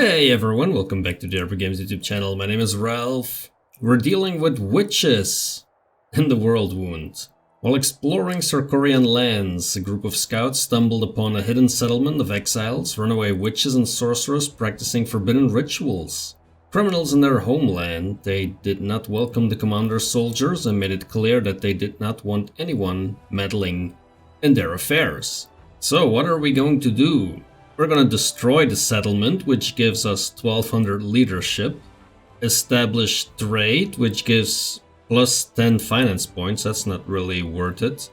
Hey everyone, welcome back to the RPGames YouTube channel. My name is Ralph. We're dealing with witches in the World Wound. While exploring Sarkorian lands, a group of scouts stumbled upon a hidden settlement of exiles, runaway witches and sorcerers practicing forbidden rituals. Criminals in their homeland, they did not welcome the commander's soldiers and made it clear that they did not want anyone meddling in their affairs. So what are we going to do? We're gonna destroy the settlement, which gives us 1200 leadership. Establish trade, which gives plus 10 finance points, that's not really worth it.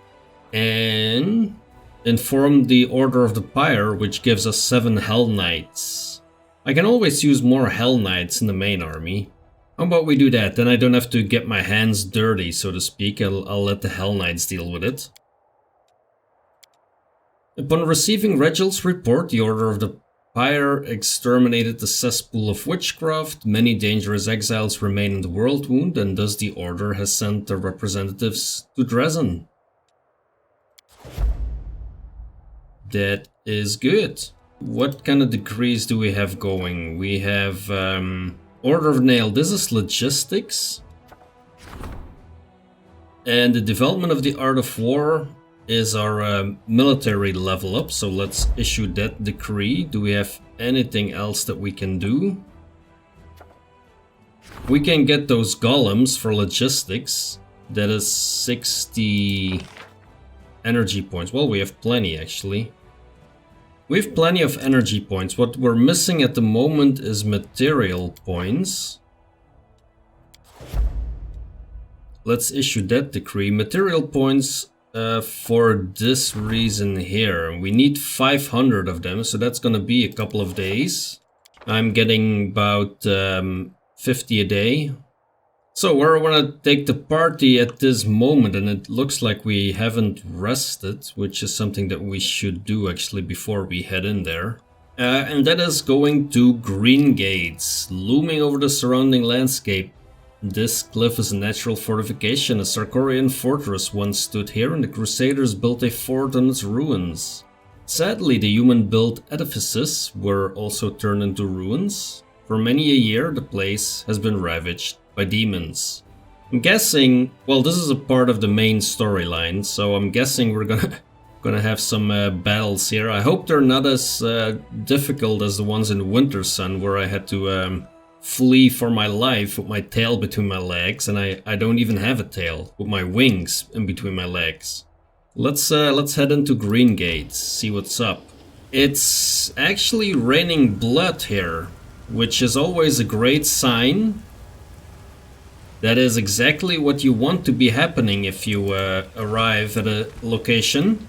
And inform the Order of the Pyre, which gives us 7 Hell Knights. I can always use more Hell Knights in the main army. How about we do that, then I don't have to get my hands dirty, so to speak. I'll let the Hell Knights deal with it. Upon receiving Regel's report, the Order of the Pyre exterminated the cesspool of witchcraft. Many dangerous exiles remain in the World Wound, and thus the Order has sent their representatives to Dresden. That is good. What kind of decrees do we have going? We have Order of Nail. This is logistics. And the development of the Art of War is our military level up, so let's issue that decree. Do we have anything else that we can do? We can get those golems for logistics. That is 60 energy points. Well, we have plenty actually. We have plenty of energy points. What we're missing at the moment is material points. Let's issue that decree. Material points for this reason here. We need 500 of them, so that's gonna be a couple of days. I'm getting about 50 a day. So where I wanna take the party at this moment, and it looks like we haven't rested, which is something that we should do actually before we head in there. And that is going to Greengates, looming over the surrounding landscape. This cliff is a natural fortification. A Sarkorian fortress once stood here, and the Crusaders built a fort on its ruins. Sadly, the human-built edifices were also turned into ruins. For many a year, the place has been ravaged by demons. I'm guessing, well, this is a part of the main storyline, so I'm guessing we're gonna have some battles here. I hope they're not as difficult as the ones in Winter Sun, where I had to flee for my life with my tail between my legs, and I don't even have a tail, with my wings in between my legs. Let's head into Greengates, see what's up. It's actually raining blood here, which is always a great sign. That is exactly what you want to be happening if you arrive at a location.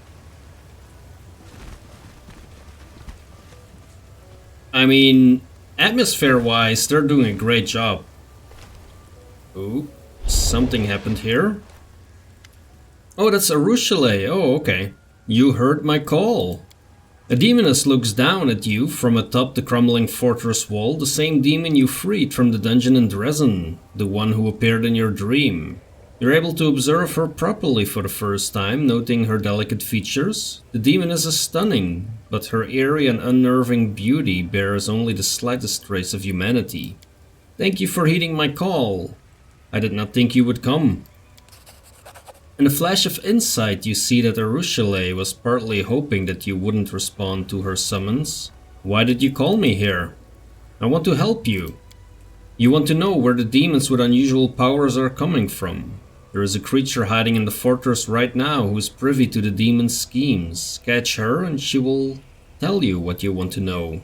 I mean, atmosphere-wise, they're doing a great job. Oh, something happened here. Oh, that's Arueshalae. Oh, okay. You heard my call. A demoness looks down at you from atop the crumbling fortress wall, the same demon you freed from the dungeon in Dresden, the one who appeared in your dream. You're able to observe her properly for the first time, noting her delicate features. The demoness is stunning, but her eerie and unnerving beauty bears only the slightest trace of humanity. Thank you for heeding my call. I did not think you would come. In a flash of insight, you see that Arueshalae was partly hoping that you wouldn't respond to her summons. Why did you call me here? I want to help you. You want to know where the demons with unusual powers are coming from. There is a creature hiding in the fortress right now who is privy to the demon's schemes. Catch her and she will tell you what you want to know.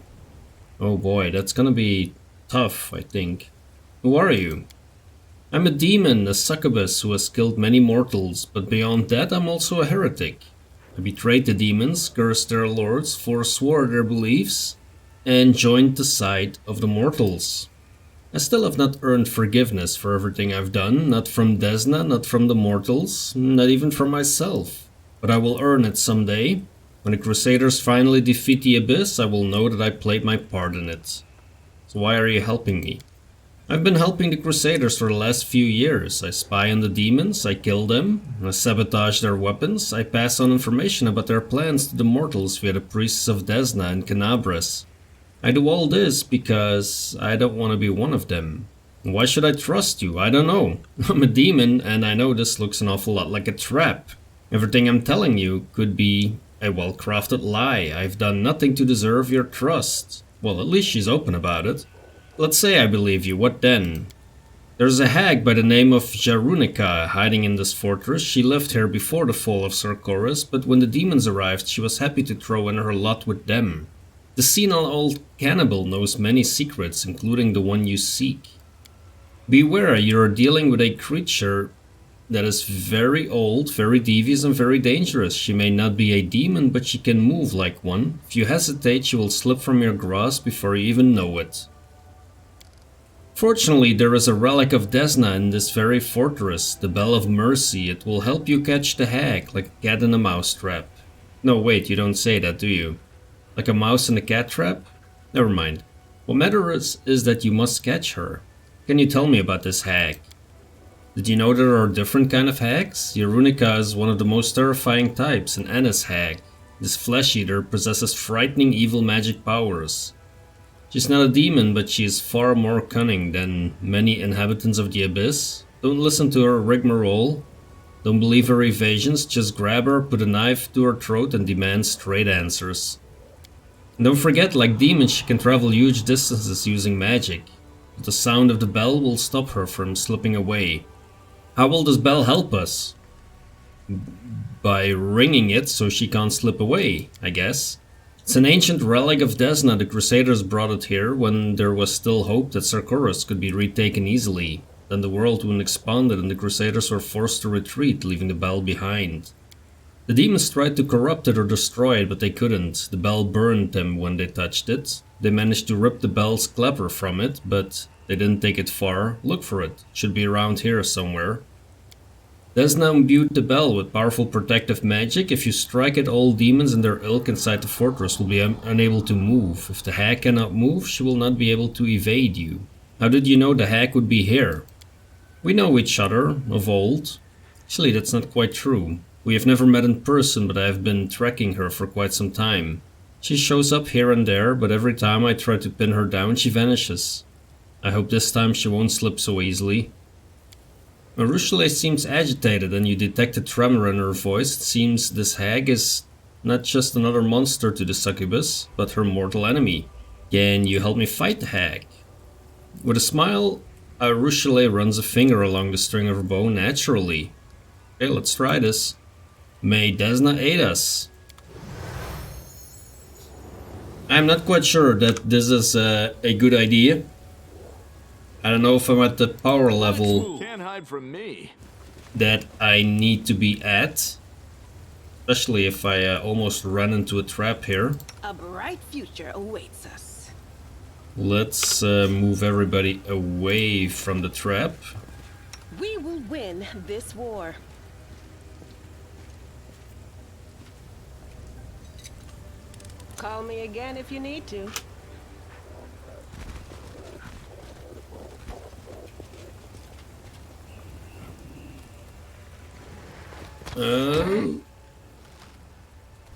Oh boy, that's gonna be tough, I think. Who are you? I'm a demon, a succubus who has killed many mortals, but beyond that I'm also a heretic. I betrayed the demons, cursed their lords, forswore their beliefs, and joined the side of the mortals. I still have not earned forgiveness for everything I've done, not from Desna, not from the mortals, not even from myself. But I will earn it someday. When the Crusaders finally defeat the Abyss, I will know that I played my part in it. So why are you helping me? I've been helping the Crusaders for the last few years. I spy on the demons, I kill them, I sabotage their weapons, I pass on information about their plans to the mortals via the priests of Desna and Canabras. I do all this because I don't want to be one of them. Why should I trust you? I don't know. I'm a demon, and I know this looks an awful lot like a trap. Everything I'm telling you could be a well-crafted lie. I've done nothing to deserve your trust. Well, at least she's open about it. Let's say I believe you, what then? There's a hag by the name of Jaruunicka hiding in this fortress. She lived here before the fall of Succubus, but when the demons arrived, she was happy to throw in her lot with them. The senile old cannibal knows many secrets, including the one you seek. Beware, you're dealing with a creature that is very old, very devious, and very dangerous. She may not be a demon, but she can move like one. If you hesitate, she will slip from your grasp before you even know it. Fortunately, there is a relic of Desna in this very fortress, the Bell of Mercy. It will help you catch the hag, like a cat in a mouse trap. No, wait, you don't say that, do you? Like a mouse in a cat trap? Never mind. What matters is that you must catch her. Can you tell me about this hag? Did you know there are different kind of hags? Jaruunicka is one of the most terrifying types, an Annis hag. This flesh eater possesses frightening evil magic powers. She's not a demon, but she is far more cunning than many inhabitants of the Abyss. Don't listen to her rigmarole. Don't believe her evasions, just grab her, put a knife to her throat and demand straight answers. And don't forget, like demons, she can travel huge distances using magic. But the sound of the bell will stop her from slipping away. How will this bell help us? By ringing it so she can't slip away, I guess. It's an ancient relic of Desna. The Crusaders brought it here when there was still hope that Succubus could be retaken easily. Then the world expanded and the Crusaders were forced to retreat, leaving the bell behind. The demons tried to corrupt it or destroy it, but they couldn't. The bell burned them when they touched it. They managed to rip the bell's clapper from it, but they didn't take it far. Look for it. It should be around here somewhere. Desna imbued the bell with powerful protective magic. If you strike it, all demons and their ilk inside the fortress will be unable to move. If the hag cannot move, she will not be able to evade you. How did you know the hag would be here? We know each other, of old. Actually, that's not quite true. We have never met in person, but I have been tracking her for quite some time. She shows up here and there, but every time I try to pin her down, she vanishes. I hope this time she won't slip so easily. Arueshalae seems agitated, and you detect a tremor in her voice. It seems this hag is not just another monster to the Succubus, but her mortal enemy. Can you help me fight the hag? With a smile, Arueshalae runs a finger along the string of her bow naturally. Okay, let's try this. May Desna aid us. I'm not quite sure that this is a good idea. I don't know if I'm at the power level Can't hide from me. that I need to be at. Especially if I almost ran into a trap here. A bright future awaits us. Let's move everybody away from the trap. We will win this war. Call me again if you need to.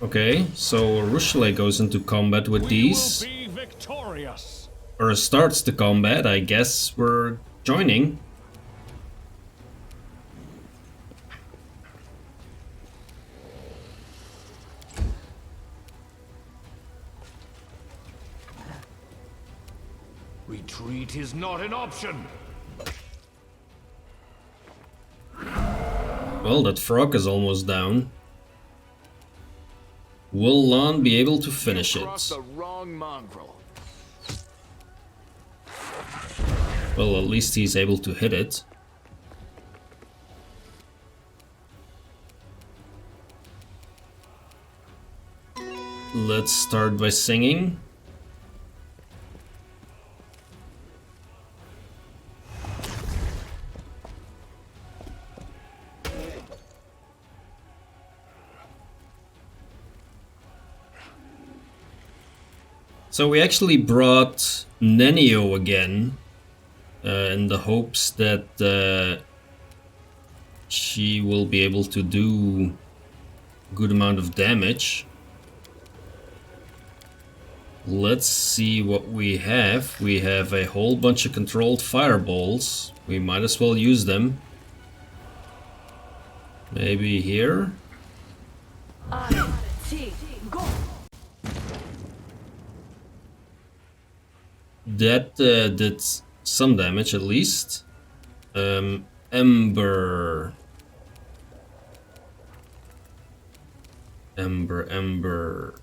Okay, so Arueshalae goes into combat with these. We will be victorious. Or starts the combat, I guess we're joining. Retreat is not an option. Well, that frog is almost down. Will Lon be able to finish Cross it? the wrong mongrel. Well, at least he's able to hit it. Let's start by singing. So we actually brought Nenio again, in the hopes that she will be able to do a good amount of damage. Let's see what we have. We have a whole bunch of controlled fireballs. We might as well use them. Maybe here? That did some damage at least. Ember. Ember.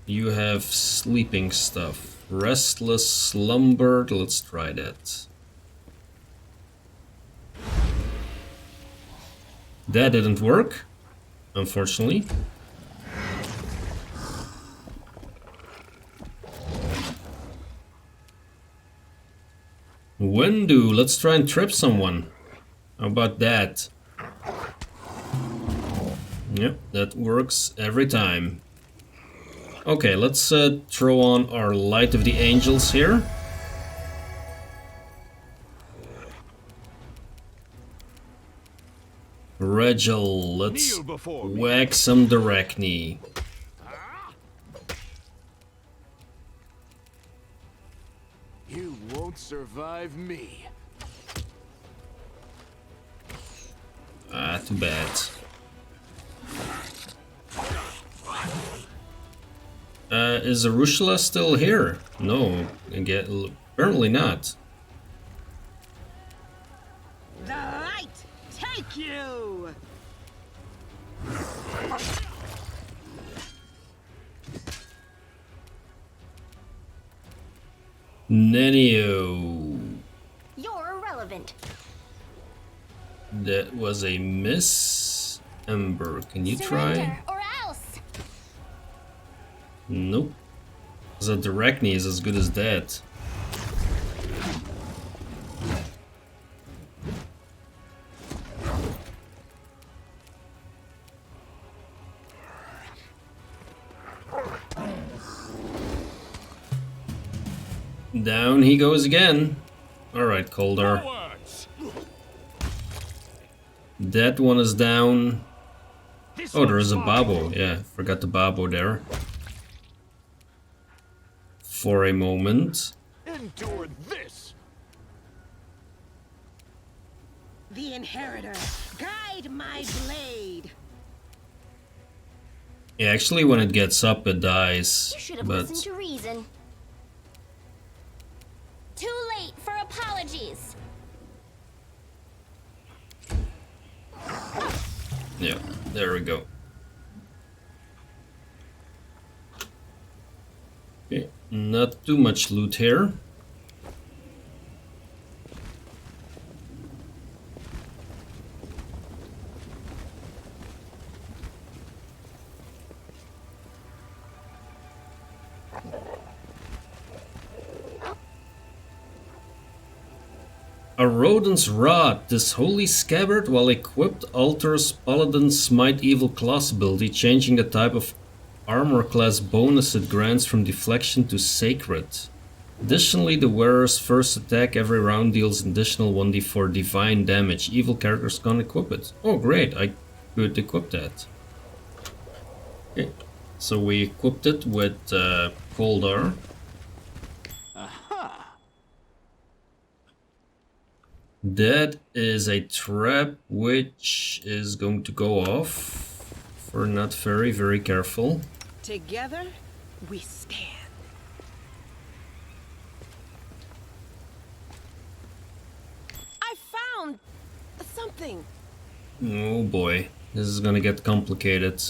You have sleeping stuff. Restless slumber. Let's try that. That didn't work, unfortunately. Wendu, let's try and trip someone. How about that? Yep, that works every time. Okay, let's throw on our Light of the Angels here. Regil, let's whack some Directly. You won't survive me. Ah, too bad. Is Arueshalae still here? No, again, apparently not. The light take you! Nenio. You're irrelevant. That was a miss. Ember, can you try? Or else. Nope. The Directly is as good as that. Down he goes again. Alright, Cauldar. That one is down. Oh, there is a Babo. Yeah, forgot the Babo there. For a moment. Endure this. The Inheritor, guide my blade. Yeah, actually, when it gets up, it dies. You should have But listened to reason. Too late for apologies. yeah, there we go. Okay, not too much loot here. A rodent's rod. This holy scabbard, while equipped, alters Paladin's Smite Evil class ability, changing the type of armor class bonus it grants from deflection to sacred. Additionally, the wearer's first attack every round deals an additional 1d4 divine damage. Evil characters can't equip it. Oh great, I could equip that. Okay, so we equipped it with Cauldar. That is a trap which is going to go off if we're not very careful. Together, we stand. I found something. Oh boy, this is gonna get complicated.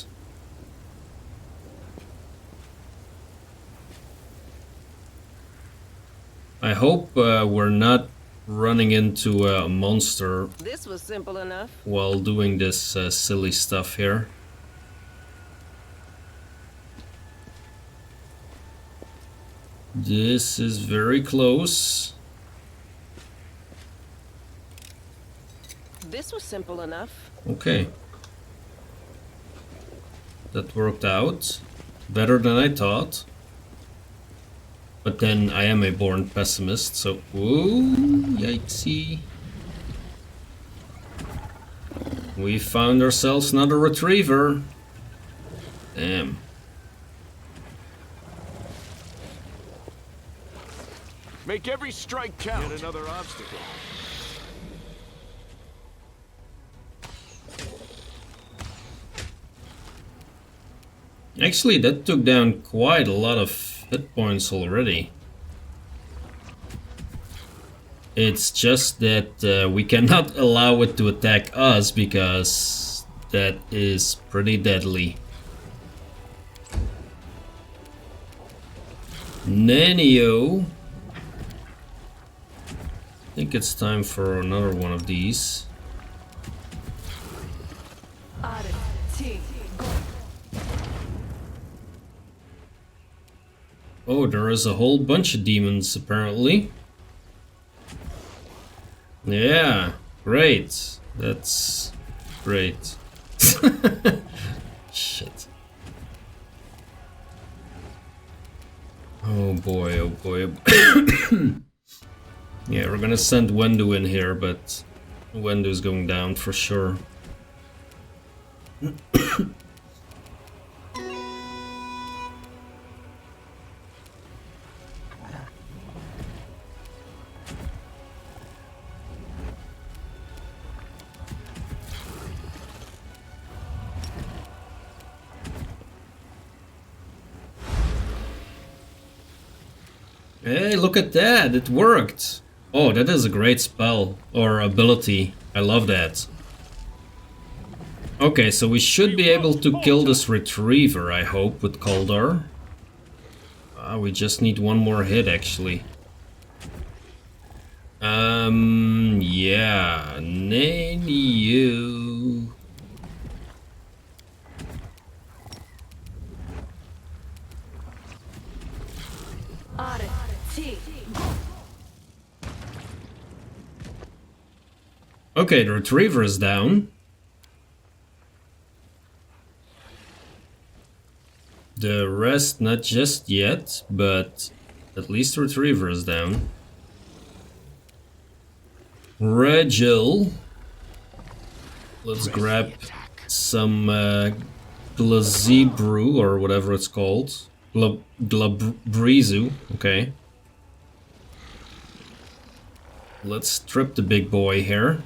I hope we're not running into a monster This was simple enough. while doing this silly stuff here. This is very close. This was simple enough. Okay. That worked out. Better than I thought. But then I am a born pessimist, so... Ooh, yikesy. We found ourselves another retriever. Damn. Make every strike count. Yet another obstacle. Actually, that took down quite a lot of hit points already. It's just that we cannot allow it to attack us because that is pretty deadly. Nanio. I think it's time for another one of these. Oh, there is a whole bunch of demons apparently. Yeah, great. That's great. Shit. Oh boy, oh boy. Yeah, we're gonna send Wendu in here, but Wendu's going down for sure. Hey, look at that! It worked! Oh, that is a great spell, or ability. I love that. Okay, so we should be able to kill this Retriever, I hope, with Cauldar. We just need one more hit, actually. Yeah, name you. Okay, the Retriever is down. The rest, not just yet, but at least the Retriever is down. Regil. Let's grab some Glazebrew, or whatever it's called. Glabrezu, okay. Let's strip the big boy here.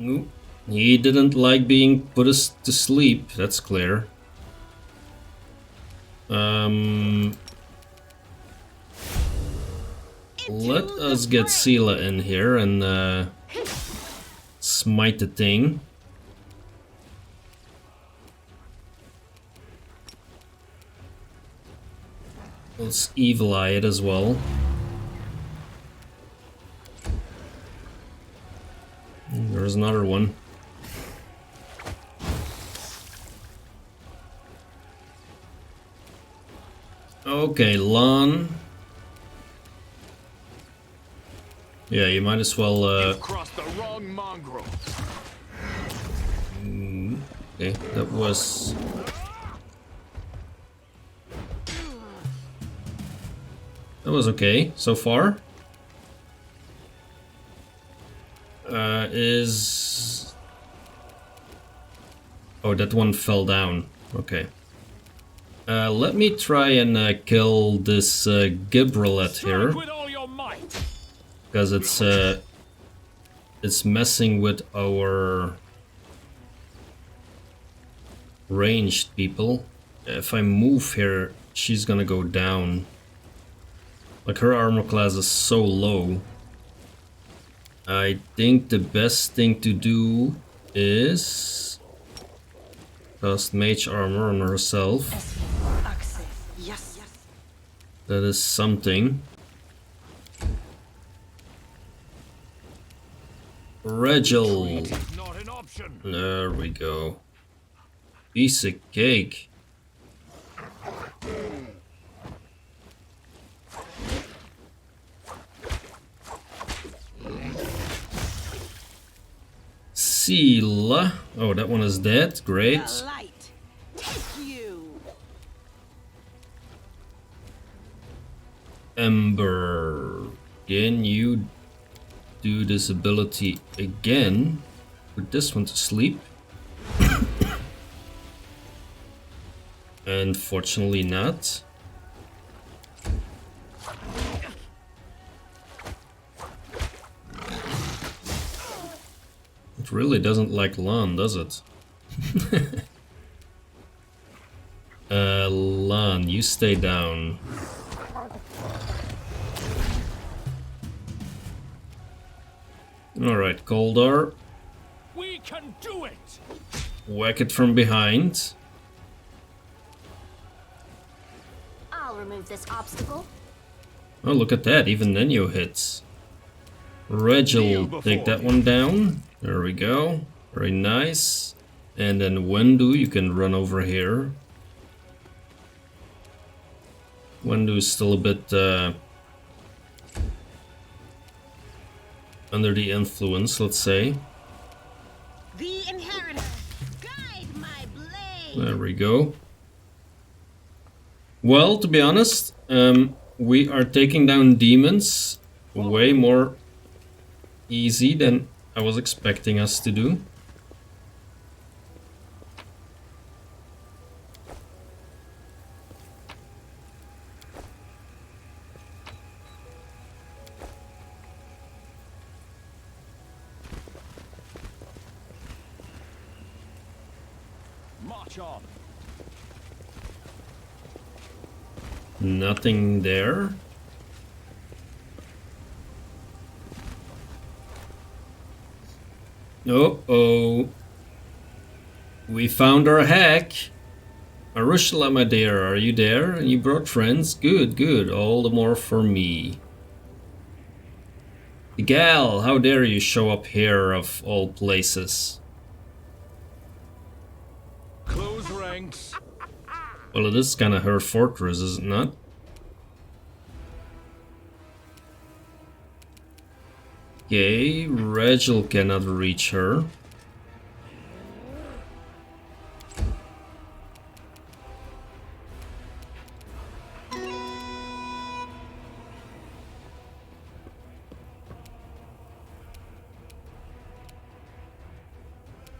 Ooh, he didn't like being put to sleep, that's clear. Let us get Sela in here and smite the thing. Let's Evil Eye it as well. There's another one. Okay, Lon. Yeah, you might as well You've crossed the wrong mongrel. Okay, that was okay so far. Oh, that one fell down. Okay. Let me try and kill this Gibrelet here, because it's messing with our ranged people. If I move here, she's gonna go down. Like, her armor class is so low. I think the best thing to do is cast mage armor on herself. That is something. Regil. There we go. Piece of cake. Sela. Oh, that one is dead. Great. Ember. Can you do this ability again? Put this one to sleep. Unfortunately not. It really doesn't like Lan, does it? Lan, you stay down. Alright, Cauldar. We can do it! Whack it from behind. I'll remove this obstacle. Oh, look at that, even Nenyo hits. Regil, take that one down. There we go. Very nice. And then Wendu, you can run over here. Wendu is still a bit under the influence, let's say. The inheritor, guide my blade. There we go. Well, to be honest, we are taking down demons way more easy than I was expecting us to do. March on. Nothing there. Uh-oh. We found our hack. Arueshalae, my dear, are you there? And you brought friends? Good, good. All the more for me. Gal, how dare you show up here of all places? Close ranks. Well, it is kind of her fortress, is it not? Okay, Regil cannot reach her.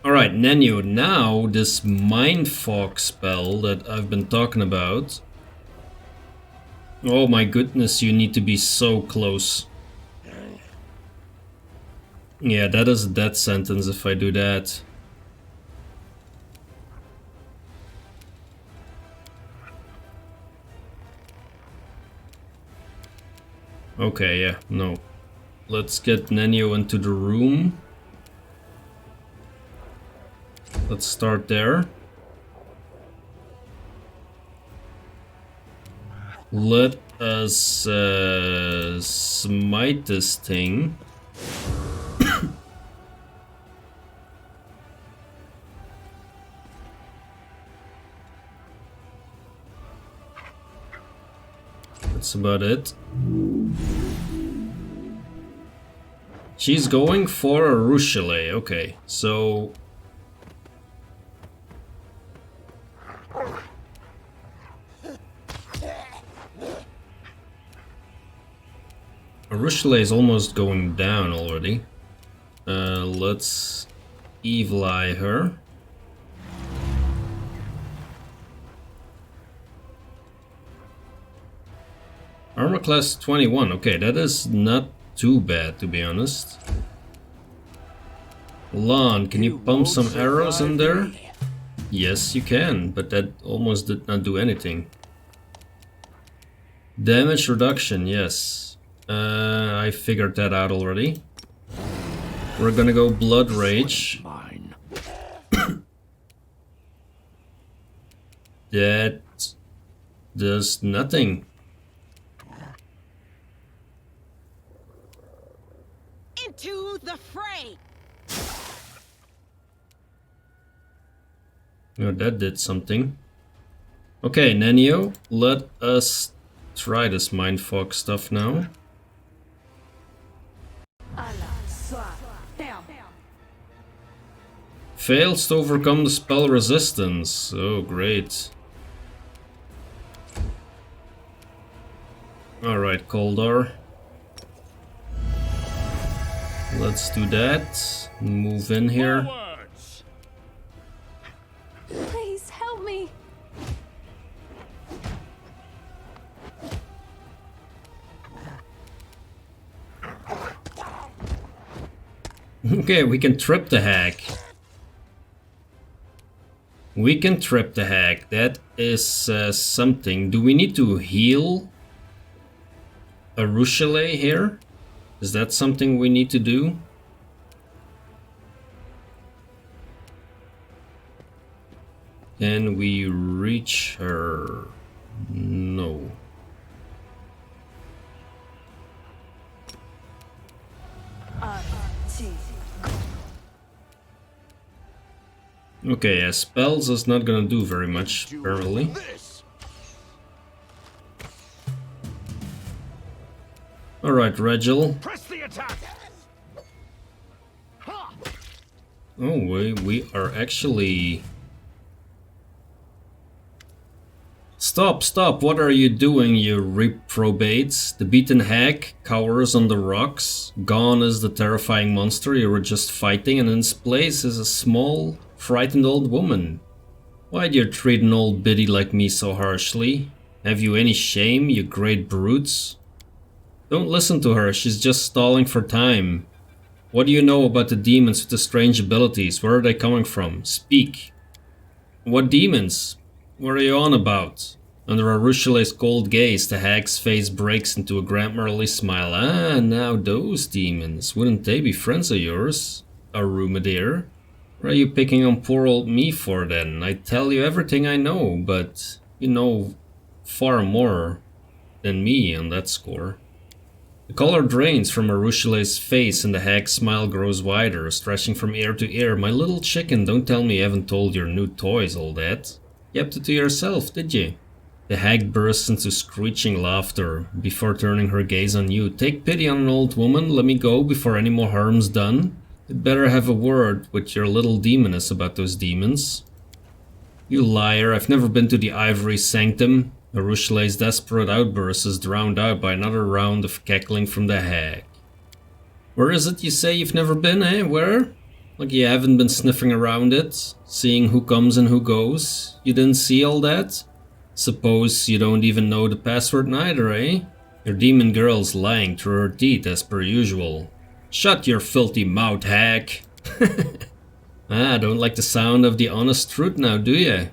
Alright, Nenyo, now this Mind Fog spell that I've been talking about. Oh my goodness, you need to be so close. Yeah, that is a death sentence if I do that. Okay, yeah, no. Let's get Nenyo into the room. Let's start there. Let us smite this thing. That's about it. She's going for Arueshalae. Okay, so Arueshalae is almost going down already. Let's evil eye her. Armor class 21. Okay, that is not too bad, to be honest. Lan, can you pump some arrows in there? Yes, you can, but that almost did not do anything. Damage reduction, yes. I figured that out already. We're gonna go Blood Rage. Mine. That does nothing. Into the fray. Oh, that did something. Okay, Nenyo, let us try this Mind Fog stuff now. Fails to overcome the spell resistance. Oh, great. Alright, Cauldar. Let's do that. Move in here. Forwards. Please help me. Okay, we can trip the hag. We can trip the hag. That is something. Do we need to heal Arueshalae here? Is that something we need to do? Can we reach her? No. Okay, spells is not gonna do very much, apparently. Alright, Regil. Press the attack. Oh, we are actually... Stop, what are you doing, you reprobates? The beaten hag cowers on the rocks. Gone is the terrifying monster you were just fighting, and in its place is a small, frightened old woman. Why do you treat an old biddy like me so harshly? Have you any shame, you great brutes? Don't listen to her, she's just stalling for time. What do you know about the demons with the strange abilities? Where are they coming from? Speak. What demons? What are you on about? Under Arueshalae's cold gaze, the hag's face breaks into a grandmotherly smile. Ah, now those demons. Wouldn't they be friends of yours? Aru, dear? What are you picking on poor old me for then? I tell you everything I know, but you know far more than me on that score. The color drains from Arueshalae's face and the hag's smile grows wider, stretching from ear to ear. My little chicken, don't tell me you haven't told your new toys all that. You kept it to yourself, did you? The hag bursts into screeching laughter before turning her gaze on you. Take pity on an old woman, let me go before any more harm's done. You'd better have a word with your little demoness about those demons. You liar, I've never been to the Ivory Sanctum. Arueshalae's desperate outburst is drowned out by another round of cackling from the hag. Where is it you say you've never been, eh? Where? Like you haven't been sniffing around it, seeing who comes and who goes. You didn't see all that? Suppose you don't even know the password neither, eh? Your demon girl's lying through her teeth as per usual. Shut your filthy mouth, hag! Ah, don't like the sound of the honest truth now, do ya?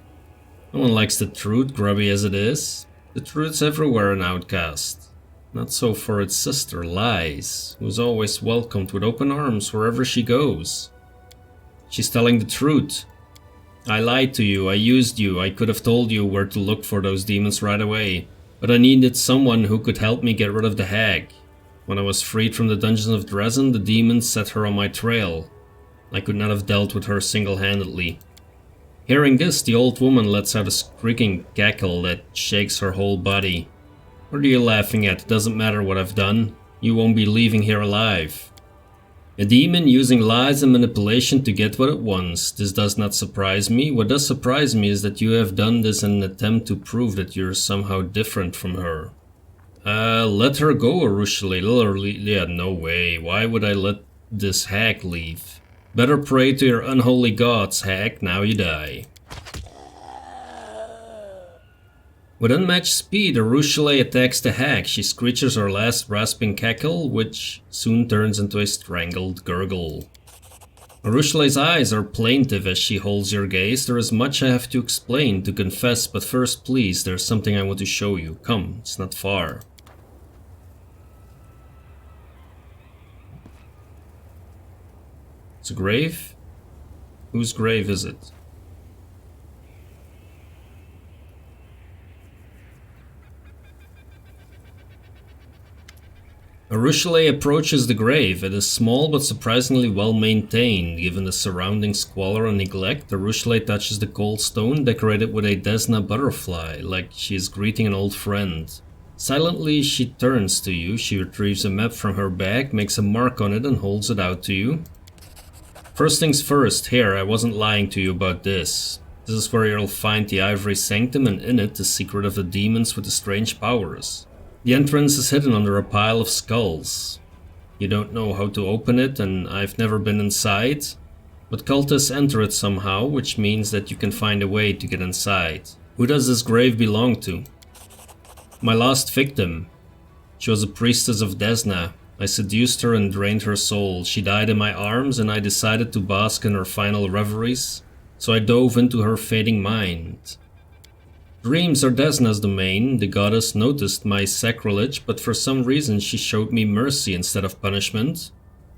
No one likes the truth, grubby as it is. The truth's everywhere an outcast. Not so for its sister, Lies, who's always welcomed with open arms wherever she goes. She's telling the truth. I lied to you, I used you, I could have told you where to look for those demons right away. But I needed someone who could help me get rid of the hag. When I was freed from the dungeons of Dresden, the demons set her on my trail. I could not have dealt with her single-handedly. Hearing this, the old woman lets out a squeaking cackle that shakes her whole body. What are you laughing at? It doesn't matter what I've done. You won't be leaving here alive. A demon using lies and manipulation to get what it wants. This does not surprise me. What does surprise me is that you have done this in an attempt to prove that you're somehow different from her. Let her go, Arueshalae. Yeah, no way. Why would I let this hag leave? Better pray to your unholy gods, hag. Now you die. With unmatched speed, Arueshalae attacks the hag. She screeches her last rasping cackle, which soon turns into a strangled gurgle. Arueshalae's eyes are plaintive as she holds your gaze. There is much I have to explain, to confess, but first, please, there's something I want to show you. Come, it's not far. It's a grave? Whose grave is it? Arueshalae approaches the grave. It is small but surprisingly well maintained. Given the surrounding squalor and neglect, Arueshalae touches the cold stone decorated with a Desna butterfly, like she is greeting an old friend. Silently, she turns to you. She retrieves a map from her bag, makes a mark on it and holds it out to you. First things first, here, I wasn't lying to you about this. This is where you'll find the Ivory Sanctum, and in it the secret of the demons with the strange powers. The entrance is hidden under a pile of skulls. You don't know how to open it, and I've never been inside, but cultists enter it somehow, which means that you can find a way to get inside. Who does this grave belong to? My last victim. She was a priestess of Desna. I seduced her and drained her soul. She died in my arms and I decided to bask in her final reveries, so I dove into her fading mind. Dreams are Desna's domain. The goddess noticed my sacrilege, but for some reason she showed me mercy instead of punishment.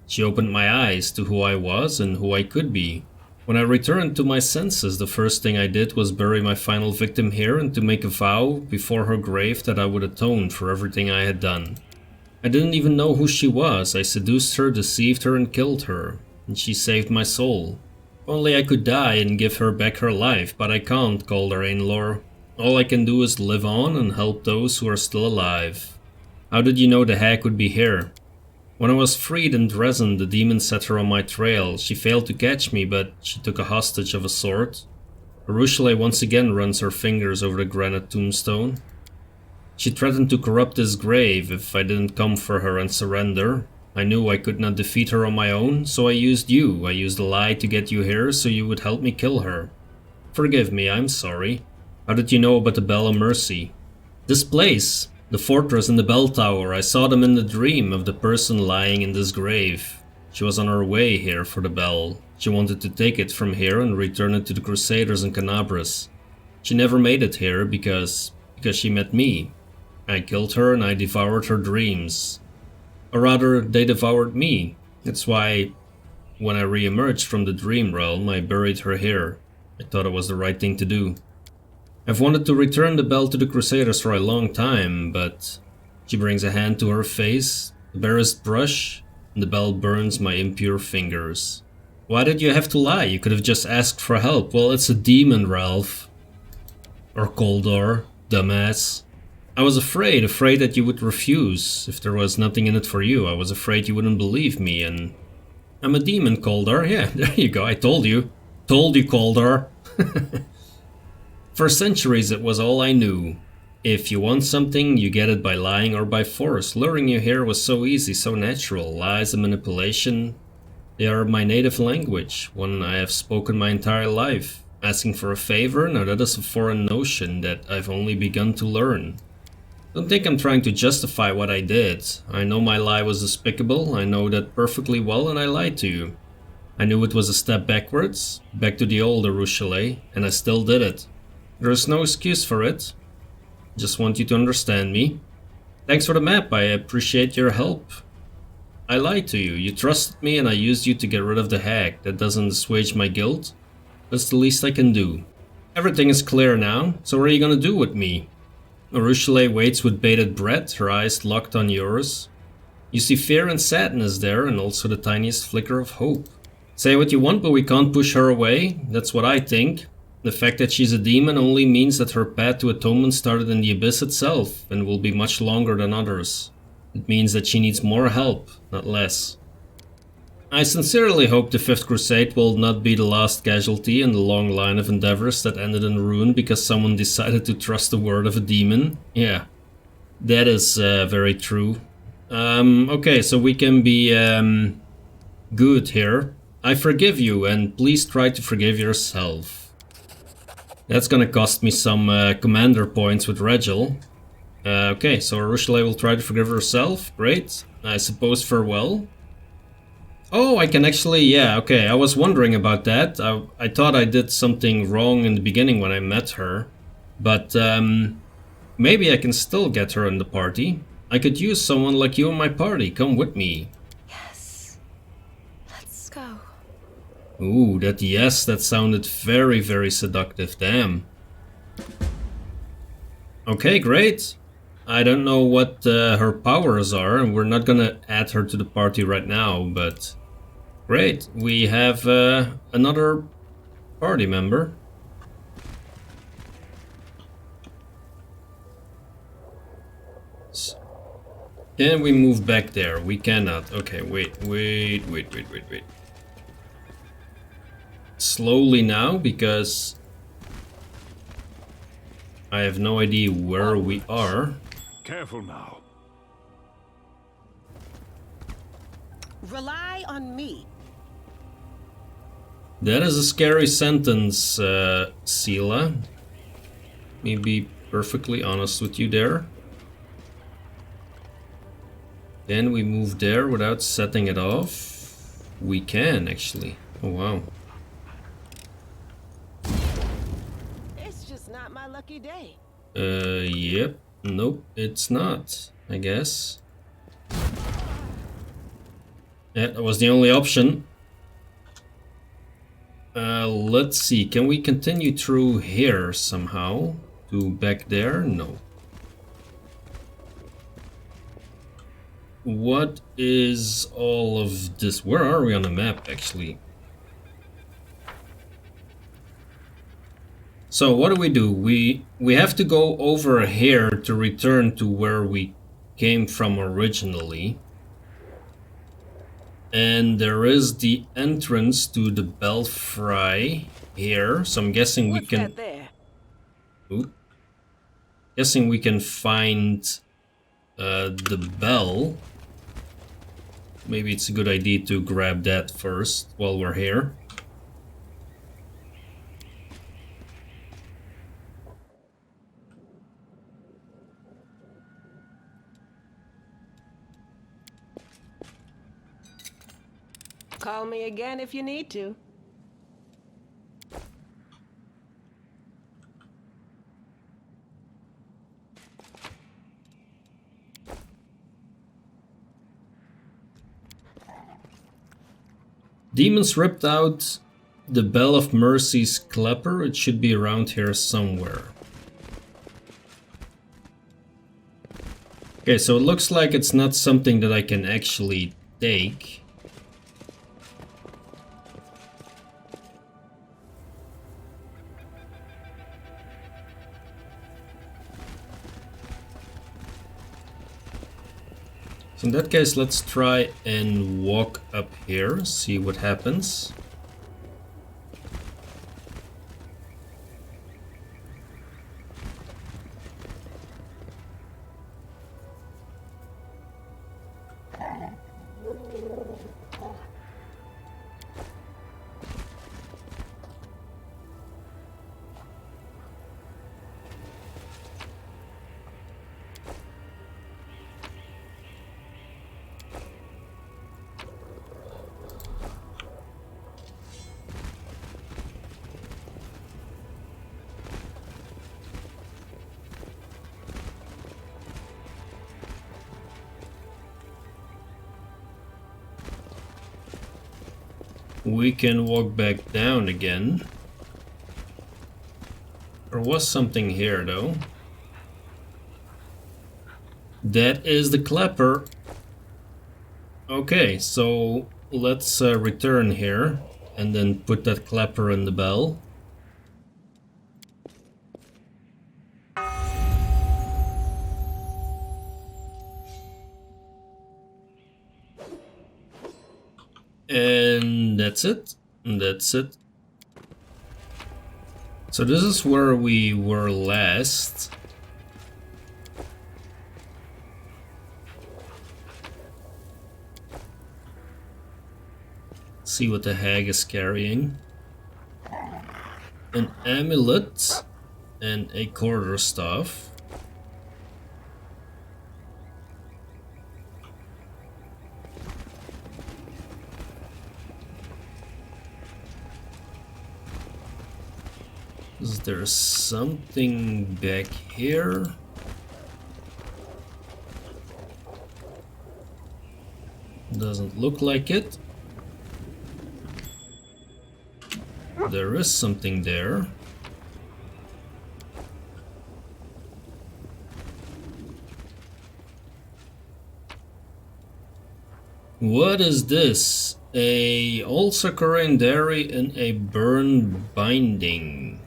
She opened my eyes to who I was and who I could be. When I returned to my senses, the first thing I did was bury my final victim here and to make a vow before her grave that I would atone for everything I had done. I didn't even know who she was. I seduced her, deceived her, and killed her. And she saved my soul. If only I could die and give her back her life, but I can't, Cauldar Ainlor. All I can do is live on and help those who are still alive. How did you know the hag would be here? When I was freed in Dresden, the demon set her on my trail. She failed to catch me, but she took a hostage of a sort. Arueshalae once again runs her fingers over the granite tombstone. She threatened to corrupt this grave if I didn't come for her and surrender. I knew I could not defeat her on my own, so I used you. I used a lie to get you here so you would help me kill her. Forgive me, I'm sorry. How did you know about the Bell of Mercy? This place, the fortress and the bell tower, I saw them in the dream of the person lying in this grave. She was on her way here for the bell. She wanted to take it from here and return it to the Crusaders in Canabras. She never made it here because she met me. I killed her and I devoured her dreams. Or rather, they devoured me. That's why, when I re-emerged from the dream realm, I buried her here. I thought it was the right thing to do. I've wanted to return the bell to the Crusaders for a long time, but she brings a hand to her face, the barest brush, and the bell burns my impure fingers. Why did you have to lie? You could have just asked for help. Well, it's a demon, Ralph. Or Cauldar, dumbass. I was afraid that you would refuse. If there was nothing in it for you, I was afraid you wouldn't believe me, and... I'm a demon, Cauldar. Yeah, there you go, I told you. Told you, Cauldar. For centuries it was all I knew. If you want something, you get it by lying or by force. Luring you here was so easy, so natural. Lies and manipulation, they are my native language, one I have spoken my entire life. Asking for a favor, now that is a foreign notion that I've only begun to learn. Don't think I'm trying to justify what I did. I know my lie was despicable, I know that perfectly well, and I lied to you. I knew it was a step backwards, back to the old Arueshalae, and I still did it. There is no excuse for it. Just want you to understand me. Thanks for the map, I appreciate your help. I lied to you, you trusted me and I used you to get rid of the hag. That doesn't assuage my guilt. That's the least I can do. Everything is clear now, so what are you gonna do with me? Arueshalae waits with bated breath, her eyes locked on yours. You see fear and sadness there, and also the tiniest flicker of hope. Say what you want, but we can't push her away. That's what I think. The fact that she's a demon only means that her path to atonement started in the abyss itself, and will be much longer than others. It means that she needs more help, not less. I sincerely hope the 5th Crusade will not be the last casualty in the long line of endeavors that ended in ruin because someone decided to trust the word of a demon. Yeah, that is very true. Okay, so we can be good here. I forgive you, and please try to forgive yourself. That's gonna cost me some commander points with Regil. Okay, so Arueshalae will try to forgive herself. Great. I suppose farewell. Oh, I can actually, yeah, okay, I was wondering about that. I thought I did something wrong in the beginning when I met her. But maybe I can still get her in the party. I could use someone like you in my party. Come with me. Yes. Let's go. Ooh, that yes, that sounded very, very seductive. Damn. Okay, great. I don't know what her powers are, and we're not gonna add her to the party right now, but... Great, we have another party member. Can we move back there? We cannot. Okay, wait. Slowly now, because I have no idea where we are. Careful now. Rely on me. That is a scary sentence, Sela. Let me be perfectly honest with you there. Can we move there without setting it off? We can, actually. Oh, wow. It's just not my lucky day. Yep. Nope, it's not, I guess. Yeah, that was the only option. Let's see. Can we continue through here somehow? To back there? No. What is all of this? Where are we on the map, actually? So what do? We have to go over here to return to where we came from originally. And there is the entrance to the belfry here. So I'm guessing we What's can... that there? Oop. Guessing we can find the bell. Maybe it's a good idea to grab that first while we're here. Call me again if you need to. Demons ripped out the Bell of Mercy's clapper. It should be around here somewhere. Okay, so it looks like it's not something that I can actually take. So in that case, let's try and walk up here, see what happens. We can walk back down again. There was something here though. That is the clapper. Okay, so let's return here and then put that clapper in the bell. And that's it. That's it. So this is where we were last. See what the hag is carrying. An amulet and a quarter staff. Is there something back here? Doesn't look like it. There is something there. What is this? A also Korean dairy and a burn binding.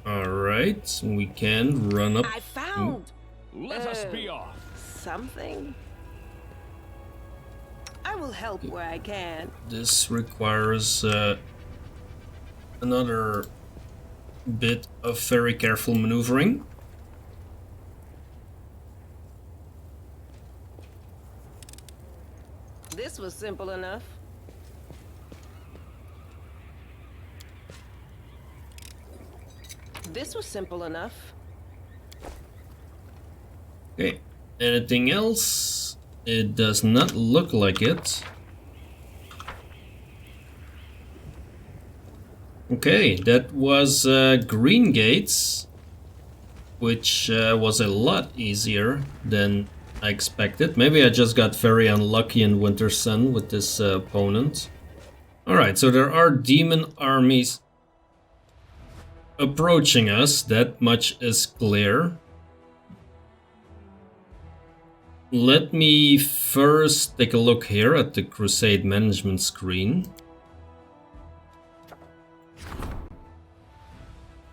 Alright, we can run up. I found Let us be off. something. I will help where I can. This requires another bit of very careful maneuvering. This was simple enough. This was simple enough. Okay, anything else? It does not look like it. Okay, that was Greengates, which was a lot easier than I expected. Maybe I just got very unlucky in Winter Sun with this opponent. Alright, so there are demon armies approaching us, that much is clear. Let me first take a look here at the Crusade management screen.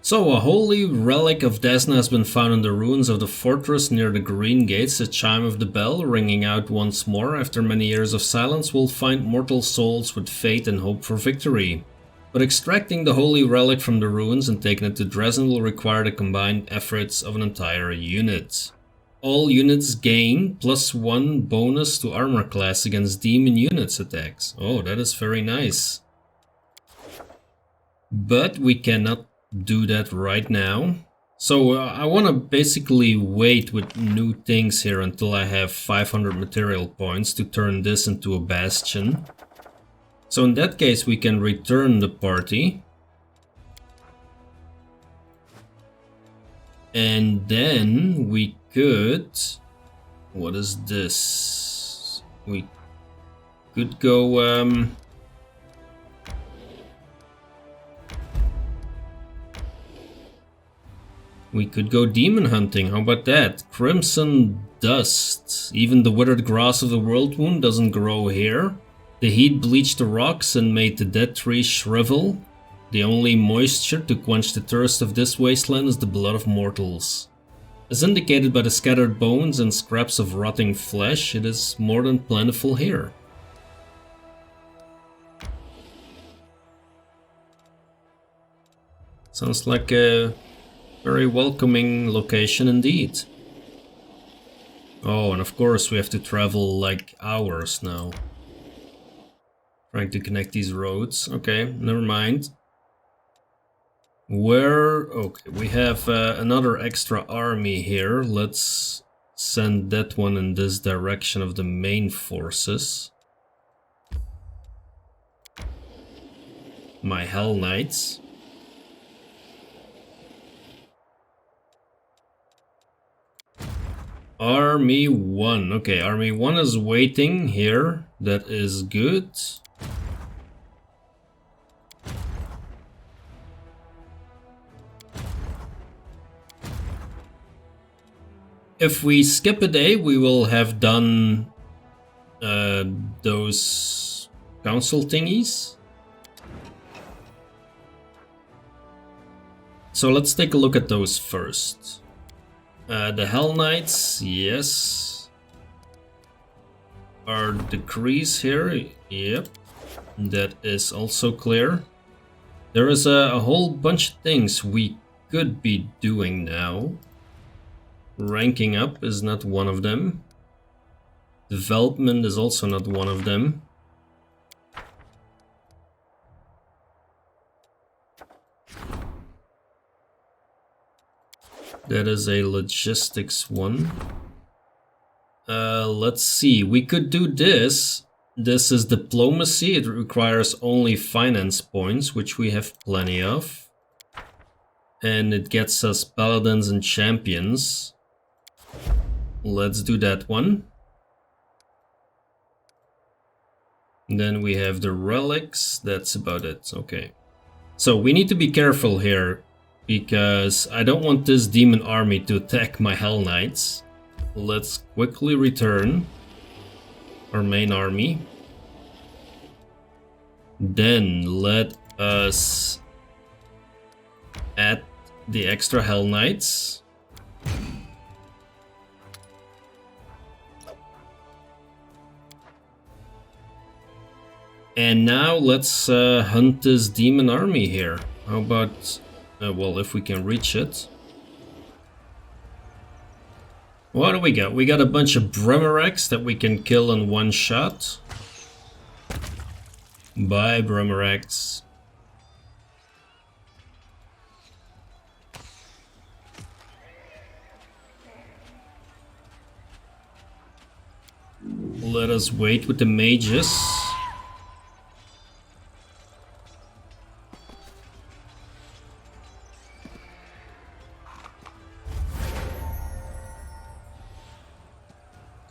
So, a holy relic of Desna has been found in the ruins of the fortress near the Greengates. The chime of the bell, ringing out once more after many years of silence, will find mortal souls with faith and hope for victory. But extracting the holy relic from the ruins and taking it to Dresden will require the combined efforts of an entire unit. All units gain +1 bonus to armor class against demon units attacks. Oh, that is very nice. But we cannot do that right now. So I want to basically wait with new things here until I have 500 material points to turn this into a bastion. So in that case we can return the party. And then we could... What is this? We could go... We could go demon hunting, how about that? Crimson Dust. Even the withered grass of the World Wound doesn't grow here. The heat bleached the rocks and made the dead trees shrivel. The only moisture to quench the thirst of this wasteland is the blood of mortals. As indicated by the scattered bones and scraps of rotting flesh, it is more than plentiful here. Sounds like a very welcoming location indeed. Oh, and of course we have to travel like hours now. Trying to connect these roads. Okay, never mind. Okay, we have another extra army here. Let's send that one in this direction of the main forces. My Hell Knights. Army 1. Okay, Army 1 is waiting here. That is good. If we skip a day, we will have done those council thingies. So let's take a look at those first. The Hell Knights, yes. Our decrees here, yep. That is also clear. There is a whole bunch of things we could be doing now. Ranking up is not one of them. Development is also not one of them. That is a logistics one. Let's see, we could do this. This is diplomacy, it requires only finance points, which we have plenty of. And it gets us paladins and champions. Let's do that one. Then we have the relics, that's about it, okay. So we need to be careful here, because I don't want this demon army to attack my Hell Knights. Let's quickly return our main army. Then let us add the extra Hell Knights. And now let's hunt this demon army here. How about, well, if we can reach it. What do we got? We got a bunch of Bremereks that we can kill in one shot. Bye, Bremereks. Let us wait with the mages.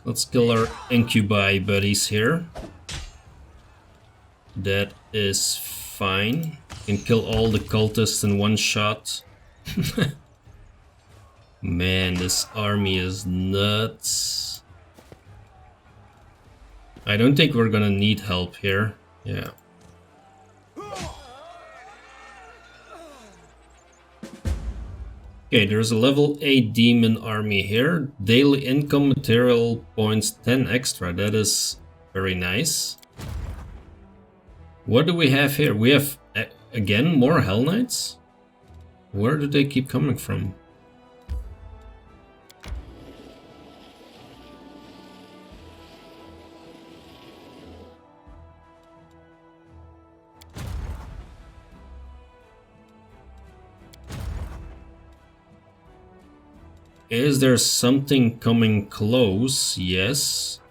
Let's kill our incubi buddies here. That is fine. Can kill all the cultists in one shot. Man, this army is nuts. I don't think we're gonna need help here. Yeah. Okay, there's a level 8 demon army here. Daily income material points 10 extra. That is very nice. What do we have here? We have, again, more Hell Knights? Where do they keep coming from? Is there something coming close? Yes.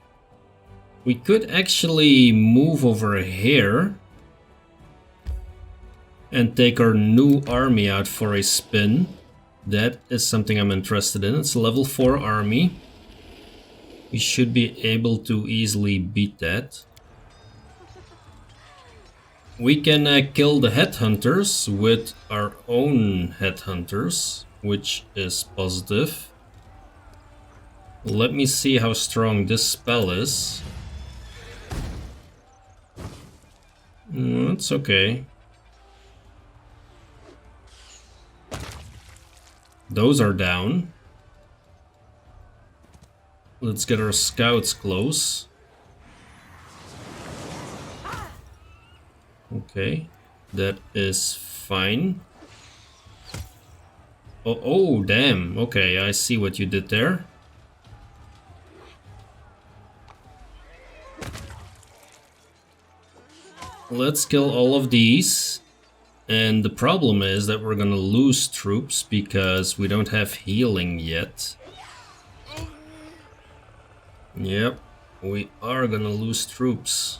We could actually move over here and take our new army out for a spin. That is something I'm interested in. It's a level 4 army. We should be able to easily beat that. We can kill the headhunters with our own headhunters, which is positive. Let me see how strong this spell is. It's okay. Those are down. Let's get our scouts close. Okay, that is fine. Oh, damn. Okay, I see what you did there. Let's kill all of these. And the problem is that we're gonna lose troops because we don't have healing yet. Yep, we are gonna lose troops.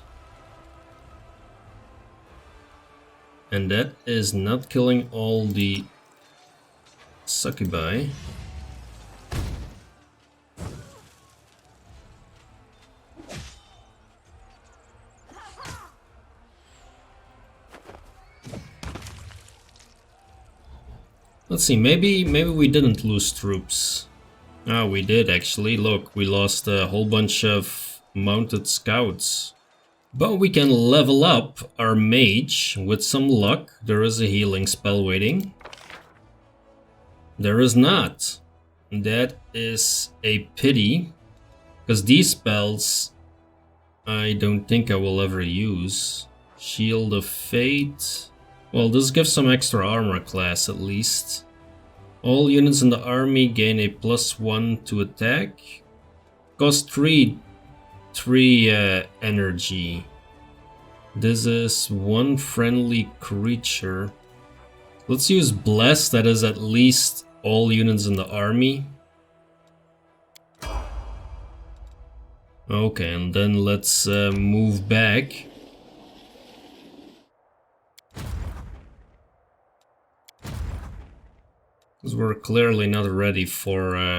And that is not killing all the succubi. Let's see, maybe we didn't lose troops. Oh, we did actually. Look, we lost a whole bunch of mounted scouts. But we can level up our mage with some luck. There is a healing spell waiting. There is not. That is a pity. Because these spells I don't think I will ever use. Shield of Fate. Well, this gives some extra armor class at least. All units in the army gain a +1 to attack. Cost 3 energy. This is one friendly creature. Let's use Bless, that is at least all units in the army. Okay, and then let's move back. Because we're clearly not ready for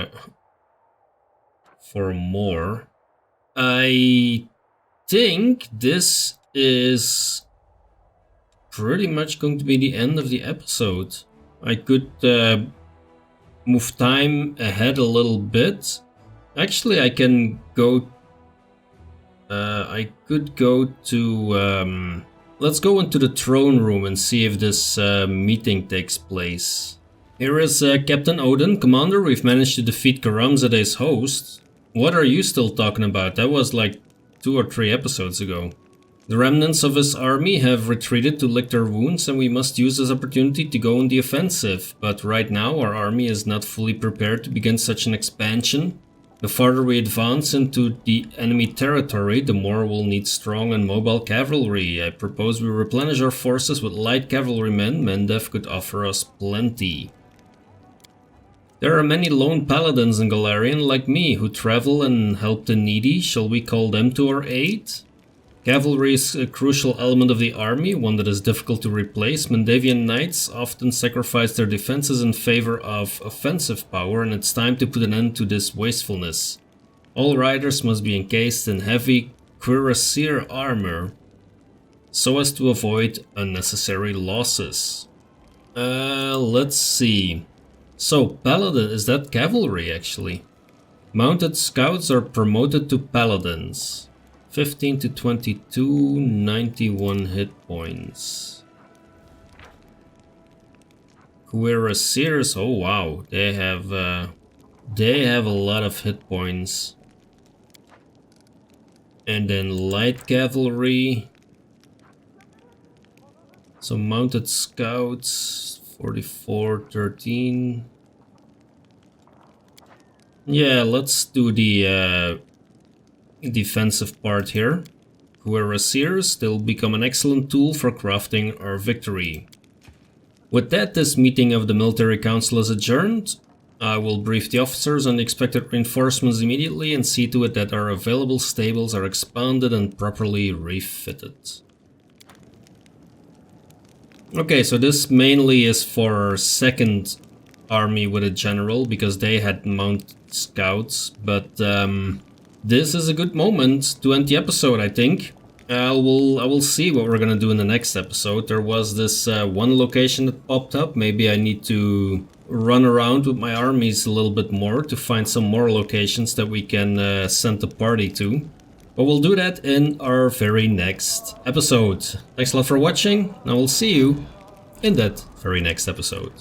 more. I think this is pretty much going to be the end of the episode. I could move time ahead a little bit. Actually, I can go... I could go to... let's go into the throne room and see if this meeting takes place. Here is Captain Odin. Commander, we've managed to defeat Karamzade's host. What are you still talking about? That was like 2 or 3 episodes ago. The remnants of his army have retreated to lick their wounds, and we must use this opportunity to go on the offensive. But right now our army is not fully prepared to begin such an expansion. The farther we advance into the enemy territory, the more we'll need strong and mobile cavalry. I propose we replenish our forces with light cavalrymen. Mendev could offer us plenty. There are many lone paladins in Golarion like me who travel and help the needy. Shall we call them to our aid? Cavalry is a crucial element of the army, one that is difficult to replace. Mandavian knights often sacrifice their defenses in favor of offensive power, and it's time to put an end to this wastefulness. All riders must be encased in heavy cuirassier armor, so as to avoid unnecessary losses. Let's see. So, paladin, is that cavalry actually? Mounted scouts are promoted to paladins. 15 to 22, 91 hit points. Cuirassiers, oh wow, they have a lot of hit points. And then light cavalry. So mounted scouts, 44, 13. Yeah, let's do the defensive part here. Cuirassiers, they'll become an excellent tool for crafting our victory. With that, this meeting of the Military Council is adjourned. I will brief the officers on the expected reinforcements immediately and see to it that our available stables are expanded and properly refitted. Okay, so this mainly is for our second army with a general, because they had mounted scouts, but this is a good moment to end the episode, I think. I will see what we're gonna do in the next episode. There was this one location that popped up. Maybe I need to run around with my armies a little bit more to find some more locations that we can send the party to. But we'll do that in our very next episode. Thanks a lot for watching, and I will see you in that very next episode.